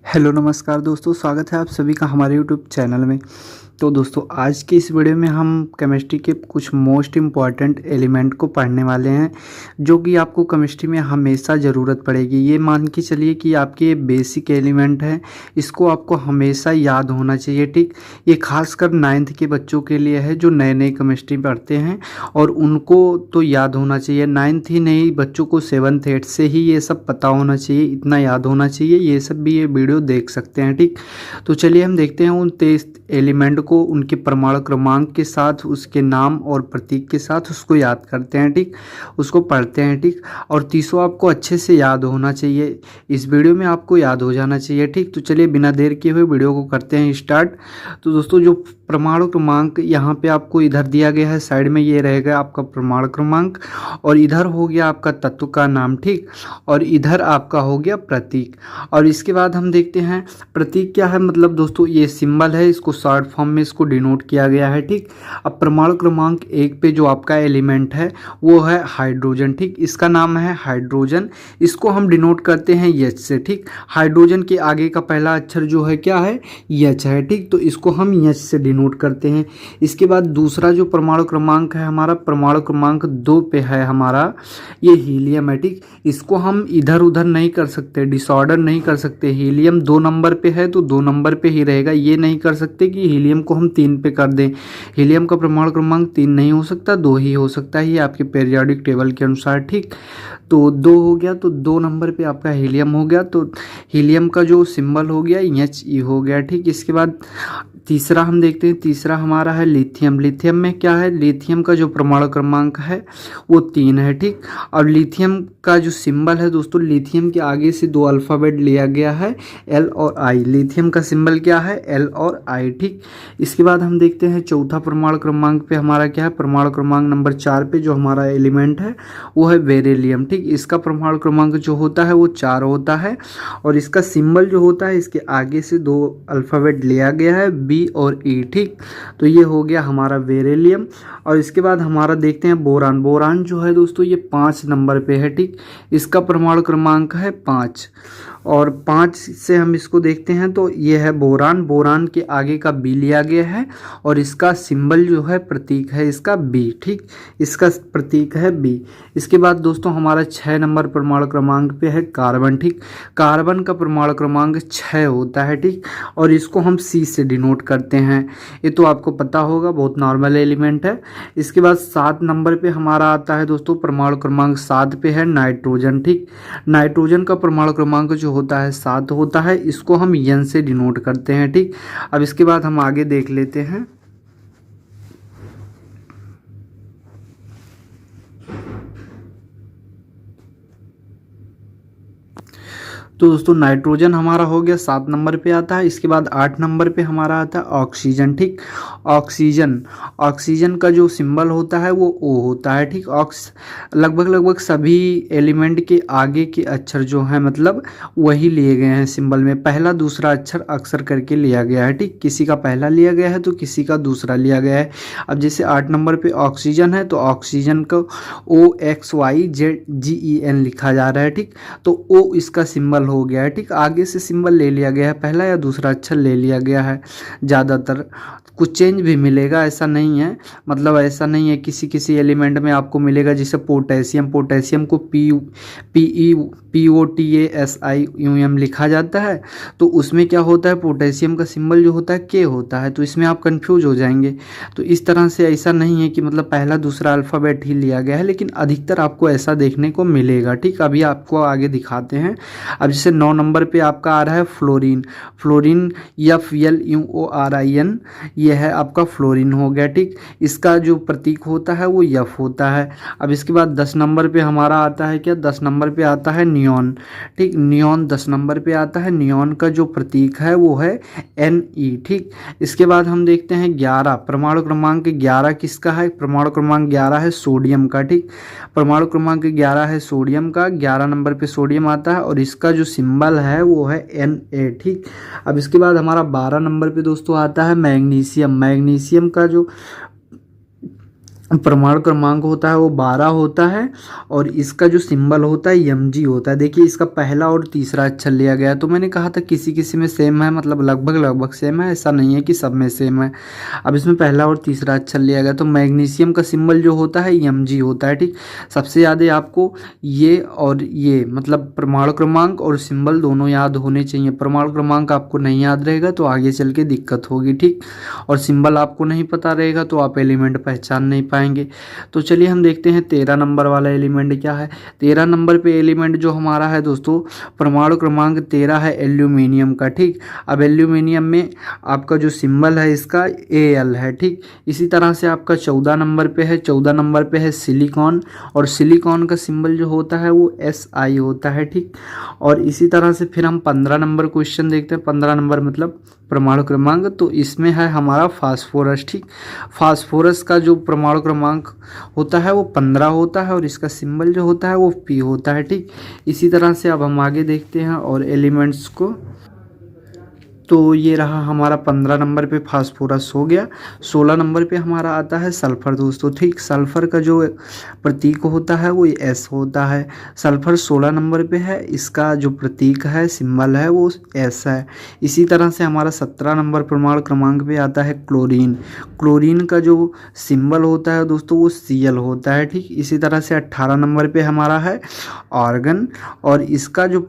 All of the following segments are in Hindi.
हेलो नमस्कार दोस्तों, स्वागत है आप सभी का हमारे यूट्यूब चैनल में। तो दोस्तों आज की इस वीडियो में हम केमिस्ट्री के कुछ मोस्ट इम्पॉर्टेंट एलिमेंट को पढ़ने वाले हैं जो कि आपको केमिस्ट्री में हमेशा ज़रूरत पड़ेगी। ये मान के चलिए कि आपके ये बेसिक एलिमेंट हैं, इसको आपको हमेशा याद होना चाहिए। ठीक, ये खासकर 9th के बच्चों के लिए है जो नए नए केमिस्ट्री पढ़ते हैं और उनको तो याद होना चाहिए। 9th ही नहीं, बच्चों को 7th 8th से ही ये सब पता होना चाहिए, इतना याद होना चाहिए। ये सब भी ये वीडियो देख सकते हैं। ठीक, तो चलिए हम देखते हैं उन 23 एलिमेंट को उनके परमाणु क्रमांक के साथ, उसके नाम और प्रतीक के साथ उसको याद करते हैं। ठीक, उसको पढ़ते हैं। ठीक, और तीसों आपको अच्छे से याद होना चाहिए, इस वीडियो में आपको याद हो जाना चाहिए। ठीक, तो चलिए बिना देर किए हुए वीडियो को करते हैं स्टार्ट। तो दोस्तों जो परमाणु क्रमांक यहाँ पे आपको इधर दिया गया है, साइड में ये रहेगा आपका परमाणु क्रमांक और इधर हो गया आपका तत्व का नाम। ठीक, और इधर आपका हो गया प्रतीक। और इसके बाद हम देखते हैं प्रतीक क्या है। मतलब दोस्तों ये सिंबल है, इसको शॉर्ट फॉर्म में इसको डिनोट किया गया है। ठीक, अब परमाणु क्रमांक 1 पे जो आपका एलिमेंट है वो है हाइड्रोजन। ठीक, इसका नाम है हाइड्रोजन, इसको हम डिनोट करते हैं एच से। ठीक, हाइड्रोजन के आगे का पहला अक्षर जो है क्या है, एच है। ठीक, तो इसको हम एच से डिनोट करते हैं। इसके बाद दूसरा जो परमाणु क्रमांक है हमारा, परमाणु क्रमांक 2 पे है हमारा, ये हीलियम है। ठीक, इसको हम इधर उधर नहीं कर सकते, डिसऑर्डर नहीं कर सकते। हीलियम 2 नंबर पे है तो 2 नंबर पे ही रहेगा, ये नहीं कर सकते कि हीलियम को हम 3 पे कर दें। हीलियम का परमाणु क्रमांक 3 नहीं हो सकता, 2 ही हो सकता है, ये आपके पीरियोडिक टेबल के अनुसार। ठीक, तो 2 हो गया, तो 2 नंबर पे आपका हीलियम हो गया, तो हीलियम का जो सिंबल हो गया एच ई हो गया। ठीक, इसके बाद तीसरा हम देखते हैं, तीसरा हमारा है लिथियम। लिथियम में क्या है, लिथियम का जो परमाणु क्रमांक है वो 3 है। ठीक, और लिथियम का जो सिंबल है दोस्तों, लिथियम के आगे से 2 अल्फ़ाबेट लिया गया है, एल और आई। लिथियम का सिंबल क्या है, एल और आई। ठीक, इसके बाद हम देखते हैं चौथा परमाणु क्रमांक पे हमारा क्या है, परमाणु क्रमांक नंबर 4 पे जो हमारा एलिमेंट है वो है बेरिलियम। ठीक, इसका परमाणु क्रमांक जो होता है वो 4 होता है और इसका सिंबल जो होता है, इसके आगे से 2 अल्फ़ाबेट लिया गया है, बी और ई। ठीक, तो ये हो गया हमारा बेरिलियम। और इसके बाद हमारा देखते हैं बोरान। बोरान जो है दोस्तों ये 5 नंबर पे है। ठीक, इसका परमाणु क्रमांक है 5 और 5 से हम इसको देखते हैं तो ये है बोरान। बोरान के आगे का बी लिया गया है और इसका सिंबल जो है, प्रतीक है इसका बी। ठीक, इसका प्रतीक है बी। इसके बाद दोस्तों हमारा 6 नंबर परमाणु क्रमांक पे है कार्बन। ठीक, कार्बन का परमाणु क्रमांक 6 होता है। ठीक, और इसको हम सी से डिनोट करते हैं, ये तो आपको पता होगा, बहुत नॉर्मल एलिमेंट है। इसके बाद 7 नंबर पे हमारा आता है दोस्तों, परमाणु क्रमांक 7 पे है नाइट्रोजन। ठीक, नाइट्रोजन का परमाणु क्रमांक जो होता है 7 होता है, इसको हम एन से डिनोट करते हैं। ठीक, अब इसके बाद हम आगे देख लेते हैं। तो दोस्तों नाइट्रोजन हमारा हो गया 7 नंबर पे आता है। इसके बाद 8 नंबर पे हमारा आता है ऑक्सीजन। ठीक, ऑक्सीजन, ऑक्सीजन का जो सिंबल होता है वो ओ होता है। ठीक, लगभग सभी एलिमेंट के आगे के अक्षर जो हैं मतलब वही लिए गए हैं सिंबल में, पहला दूसरा अक्षर अक्सर करके लिया गया है। ठीक, किसी का पहला लिया गया है तो किसी का दूसरा लिया गया है। अब जैसे 8 नंबर पे ऑक्सीजन है तो ऑक्सीजन को OXYZGEN लिखा जा रहा है। ठीक, तो ओ इसका सिंबल हो गया है। ठीक, आगे से सिंबल ले लिया गया है, पहला या दूसरा अक्षर ले लिया गया है। ज़्यादातर कुछ चेंज भी मिलेगा, ऐसा नहीं है, मतलब ऐसा नहीं है, किसी किसी एलिमेंट में आपको मिलेगा। जैसे पोटेशियम, पोटेशियम को POTASIUM लिखा जाता है, तो उसमें क्या होता है, पोटेशियम का सिंबल जो होता है के होता है, तो इसमें आप कंफ्यूज हो जाएंगे। तो इस तरह से ऐसा नहीं है कि मतलब पहला दूसरा अल्फ़ाबेट ही लिया गया है, लेकिन अधिकतर आपको ऐसा देखने को मिलेगा। ठीक, अभी आपको आगे दिखाते हैं। अब जैसे 9 नंबर पे आपका आ रहा है फ्लोरीन। फ्लोरीन FLUORIN, ये है आपका फ्लोरीन हो गया। ठीक, इसका जो प्रतीक होता है वो एफ होता है। अब इसके बाद 10 नंबर पे हमारा आता है क्या, 10 नंबर पे आता है नियॉन। ठीक, नियॉन 10 नंबर पे आता है। नियॉन का जो प्रतीक है वो है Ne। ठीक, इसके बाद हम देखते हैं 11, परमाणु क्रमांक 11 किसका है, परमाणु क्रमांक 11 है सोडियम का। ठीक, परमाणु क्रमांक 11 है सोडियम का, 11 नंबर पे सोडियम आता है और इसका जो सिंबल है वो है Na। ठीक, अब इसके बाद हमारा 12 नंबर पे दोस्तों आता है मैग्नीशियम। मैग्नीशियम का जो परमाणु क्रमांक होता है वो 12 होता है और इसका जो सिंबल होता है mg होता है। देखिए इसका पहला और तीसरा अक्षर लिया गया है। तो मैंने कहा था किसी किसी में सेम है, मतलब लगभग लगभग सेम है, ऐसा नहीं है कि सब में सेम है। अब इसमें पहला और तीसरा अक्षर लिया गया। तो मैग्नीशियम का सिंबल जो होता है mg होता है, ठीक। सबसे ज़्यादा आपको ये और ये मतलब परमाणु क्रमांक और सिंबल दोनों याद होने चाहिए। परमाणु क्रमांक आपको नहीं याद रहेगा तो आगे चल के दिक्कत होगी, ठीक। और सिंबल आपको नहीं पता रहेगा तो आप एलिमेंट पहचान नहीं पाएंगे। तो चलिए हम देखते हैं 13 नंबर वाला एलिमेंट क्या है। 13 नंबर पे एलिमेंट जो हमारा है दोस्तों, परमाणु क्रमांक 13 है एल्यूमिनियम का, ठीक। अब एल्यूमिनियम में आपका जो सिंबल है इसका Al है, ठीक। इसी तरह से आपका 14 नंबर पे है, 14 नंबर पे है सिलिकॉन, और सिलिकॉन का सिंबल जो होता है वो Si होता है, ठीक। और इसी तरह से फिर हम 15 नंबर क्वेश्चन देखते हैं। 15 नंबर मतलब परमाणु क्रमांक, तो इसमें है हमारा फास्फोरस, ठीक। फास्फोरस का जो परमाणु क्रमांक होता है वो 15 होता है और इसका सिंबल जो होता है वो P होता है, ठीक। इसी तरह से अब हम आगे देखते हैं और एलिमेंट्स को। तो ये रहा हमारा 15 नंबर पे फास्फोरस हो गया। 16 नंबर पे हमारा आता है सल्फर दोस्तों, ठीक। सल्फर का जो प्रतीक होता है वो S होता है। सल्फर 16 नंबर पे है, इसका जो प्रतीक है सिंबल है वो S है। इसी तरह से हमारा 17 नंबर परमाणु क्रमांक पे आता है क्लोरीन। क्लोरीन का जो सिंबल होता है दोस्तों वो Cl होता है, ठीक। इसी तरह से 18 नंबर पे हमारा है आर्गन, और इसका जो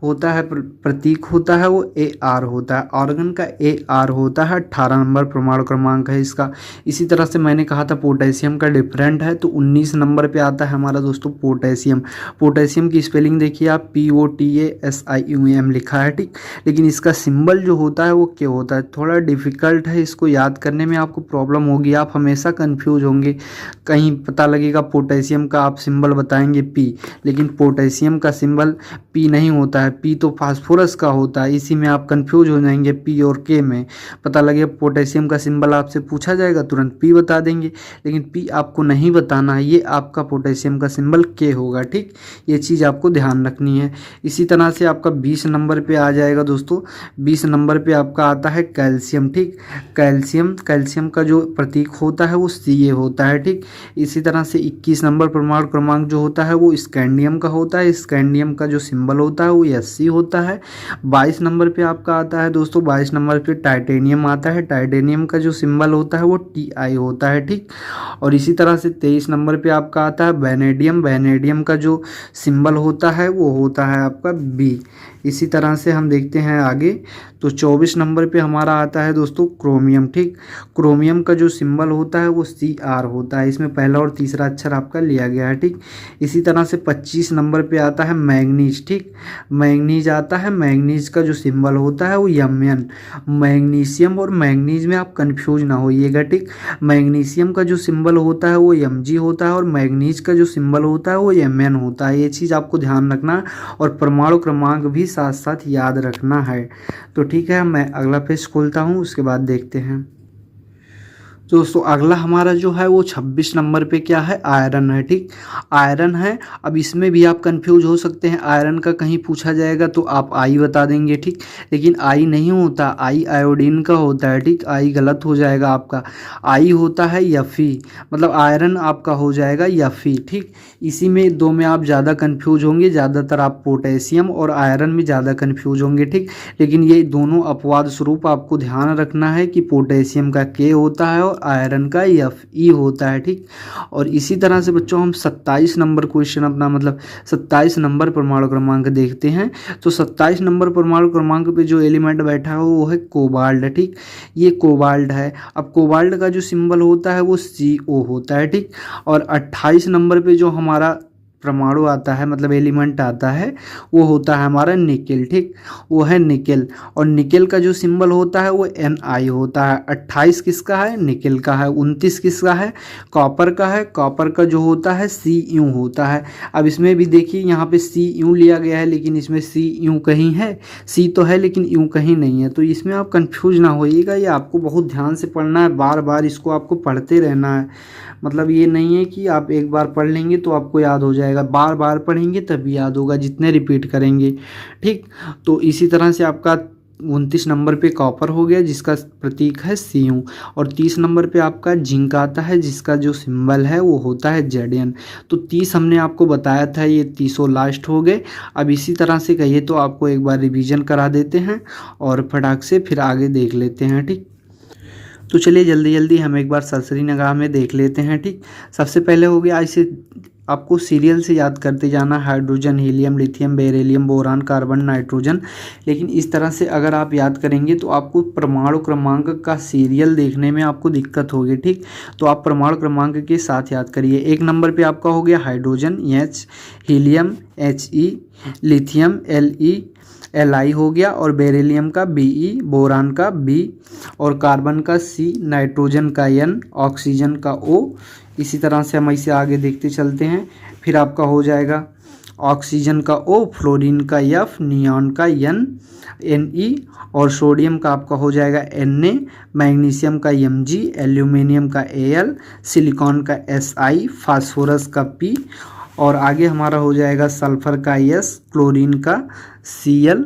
होता है प्रतीक होता है वो Ar होता है। ऑर्गन का Ar होता है, 18 नंबर परमाणु क्रमांक है इसका। इसी तरह से मैंने कहा था पोटेशियम का डिफरेंट है, तो 19 नंबर पे आता है हमारा दोस्तों पोटेशियम। पोटेशियम की स्पेलिंग देखिए आप POTASIUM लिखा है, ठीक। लेकिन इसका सिंबल जो होता है वो क्या होता है, थोड़ा डिफिकल्ट है, इसको याद करने में आपको प्रॉब्लम होगी, आप हमेशा कन्फ्यूज होंगे। कहीं पता लगेगा पोटेशियम का आप सिंबल बताएंगे P, लेकिन पोटेशियम का सिंबल P नहीं होता है। P तो फास्फोरस का होता है, इसी में आप कंफ्यूज हो जाएंगे P और K में। पता लगे पोटेशियम का सिंबल आपसे पूछा जाएगा तुरंत P बता देंगे, लेकिन P आपको नहीं बताना है, ये आपका पोटेशियम का सिंबल K होगा, ठीक। ये चीज़ आपको ध्यान रखनी है। इसी तरह से आपका 20 नंबर पे आ जाएगा दोस्तों। 20 नंबर पे आपका आता है कैल्शियम, ठीक। कैल्शियम का जो प्रतीक होता है वो Ca होता है, ठीक। इसी तरह से 21 नंबर परमाणु क्रमांक जो होता है वो स्कैंडियम का होता है। स्कैंडियम का जो सिंबल होता है वो Sc होता है। 22 नंबर पे आपका आता है दोस्तों, 22 नंबर पे टाइटेनियम आता है। टाइटेनियम का जो सिंबल होता है वो Ti होता है, ठीक। और इसी तरह से 23 नंबर पे आपका आता है वैनेडियम। वैनेडियम का जो सिंबल होता है वो होता है आपका B। इसी तरह से हम देखते हैं आगे, तो 24 नंबर पे हमारा आता है दोस्तों क्रोमियम, ठीक। क्रोमियम का जो सिंबल होता है वो Cr होता है, इसमें पहला और तीसरा अक्षर आपका लिया गया है, ठीक। इसी तरह से 25 नंबर पे आता है मैग्नीज, ठीक। मैग्नीज आता है, मैग्नीज का जो सिंबल होता है वो Mn। मैग्नीशियम और मैग्नीज में आप कंफ्यूज ना होइएगा, ठीक। मैग्नीशियम का जो सिंबल होता है वो Mg होता है और मैग्नीज का जो सिंबल होता है वो Mn होता है। ये चीज़ आपको ध्यान रखना और परमाणु क्रमांक भी साथ साथ याद रखना है। तो ठीक है, मैं अगला पेज खोलता हूँ, उसके बाद देखते हैं। तो दोस्तों अगला हमारा जो है वो 26 नंबर पे क्या है, आयरन है, ठीक। आयरन है। अब इसमें भी आप कंफ्यूज हो सकते हैं, आयरन का कहीं पूछा जाएगा तो आप आई बता देंगे, ठीक। लेकिन आई नहीं होता, आई आयोडीन का होता है, ठीक। आई गलत हो जाएगा आपका, आई होता है Fe, मतलब आयरन आपका हो जाएगा Fe, ठीक। इसी में दो में आप ज़्यादा कन्फ्यूज होंगे, ज़्यादातर आप पोटेशियम और आयरन में ज़्यादा कन्फ्यूज होंगे, ठीक। लेकिन ये दोनों अपवाद स्वरूप आपको ध्यान रखना है कि पोटेशियम का K होता है और आयरन का Fe होता है, ठीक। और इसी तरह से बच्चों हम 27 नंबर क्वेश्चन अपना मतलब 27 नंबर परमाणु क्रमांक देखते हैं। तो 27 नंबर परमाणु क्रमांक पे जो एलिमेंट बैठा हो वो है कोबाल्ट, ठीक। ये कोबाल्ट है। अब कोबाल्ट का जो सिंबल होता है वो Co होता है, ठीक। और 28 नंबर पे जो हमारा परमाणु आता है मतलब एलिमेंट आता है वो होता है हमारा निकेल, ठीक। वो है निकेल, और निकेल का जो सिंबल होता है वो Ni होता है। 28 किसका है, निकेल का है। 29 किसका है, कॉपर का है। कॉपर का जो होता है Cu होता है। अब इसमें भी देखिए यहाँ पे Cu लिया गया है, लेकिन इसमें Cu कहीं है, C तो है लेकिन U कहीं नहीं है। तो इसमें आप कंफ्यूज ना होइएगा, ये आपको बहुत ध्यान से पढ़ना है, बार बार इसको आपको पढ़ते रहना है। मतलब ये नहीं है कि आप एक बार पढ़ लेंगे तो आपको याद हो जाएगा, बार बार पढ़ेंगे तभी याद होगा, जितने रिपीट करेंगे, ठीक। तो इसी तरह से आपका 29 नंबर पे कॉपर हो गया जिसका प्रतीक है Cu, और 30 नंबर पे आपका जिंक आता है जिसका जो सिंबल है वो होता है Zn। तो 30 हमने आपको बताया था, ये 30 लास्ट हो गए। अब इसी तरह से कहिए तो आपको एक बार रिवीजन करा देते हैं और फटाक से फिर आगे देख लेते हैं। ठीक, तो चलिए जल्दी जल्दी हम एक बार सरसरी निगाह में देख लेते हैं। ठीक, सबसे पहले हो गया, ऐसे आपको सीरियल से याद करते जाना, hydrogen, helium, lithium, beryllium, boron, carbon, nitrogen. लेकिन इस तरह से अगर आप याद करेंगे तो आपको परमाणु क्रमांक का सीरियल देखने में आपको दिक्कत होगी। ठीक, तो आप परमाणु क्रमांक के साथ याद करिए। 1 नंबर पे आपका हो गया hydrogen H, helium He, lithium Le, Li हो गया, और बेरिलियम का Be, बोरान का B, और कार्बन का C, नाइट्रोजन का N, ऑक्सीजन का O। इसी तरह से हम इसे आगे देखते चलते हैं। फिर आपका हो जाएगा ऑक्सीजन का O, फ्लोरीन का F, नियॉन का Ne, और सोडियम का आपका हो जाएगा Na, मैग्नीशियम का Mg, एल्यूमिनियम का Al, सिलिकॉन का Si, फास्फोरस का P, और आगे हमारा हो जाएगा सल्फर का S, क्लोरीन का Cl,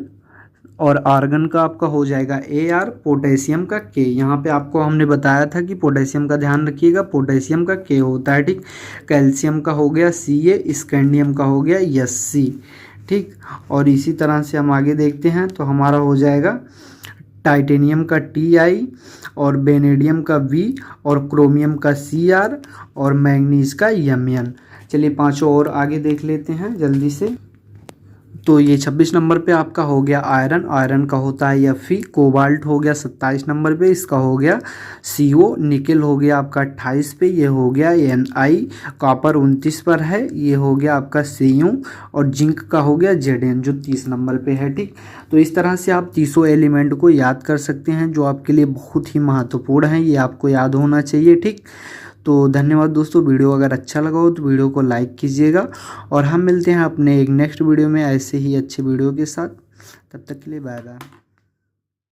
और आर्गन का आपका हो जाएगा Ar, पोटेशियम का K। यहाँ पे आपको हमने बताया था कि पोटेशियम का ध्यान रखिएगा, पोटेशियम का K होता है। ठीक, कैल्शियम का हो गया Ca, स्कैंडियम का हो गया Sc। ठीक, और इसी तरह से हम आगे देखते हैं तो हमारा हो जाएगा टाइटेनियम का Ti, और बेनेडियम का V, और क्रोमियम का Cr, और मैग्नीज का Mn। चलिए 5 और आगे देख लेते हैं जल्दी से। तो ये 26 नंबर पे आपका हो गया आयरन, आयरन का होता है Fe, कोबाल्ट हो गया 27 नंबर पे, इसका हो गया Co, निकेल हो गया आपका 28 पे, ये हो गया Ni, कॉपर 29 पर है, ये हो गया आपका Cu, और जिंक का हो गया Zn जो 30 नंबर पे है। ठीक, तो इस तरह से आप 30 एलिमेंट को याद कर सकते हैं जो आपके लिए बहुत ही महत्वपूर्ण है, ये आपको याद होना चाहिए। ठीक, तो धन्यवाद दोस्तों। वीडियो अगर अच्छा लगा हो तो वीडियो को लाइक कीजिएगा, और हम मिलते हैं अपने एक नेक्स्ट वीडियो में ऐसे ही अच्छे वीडियो के साथ। तब तक के लिए बाय बाय।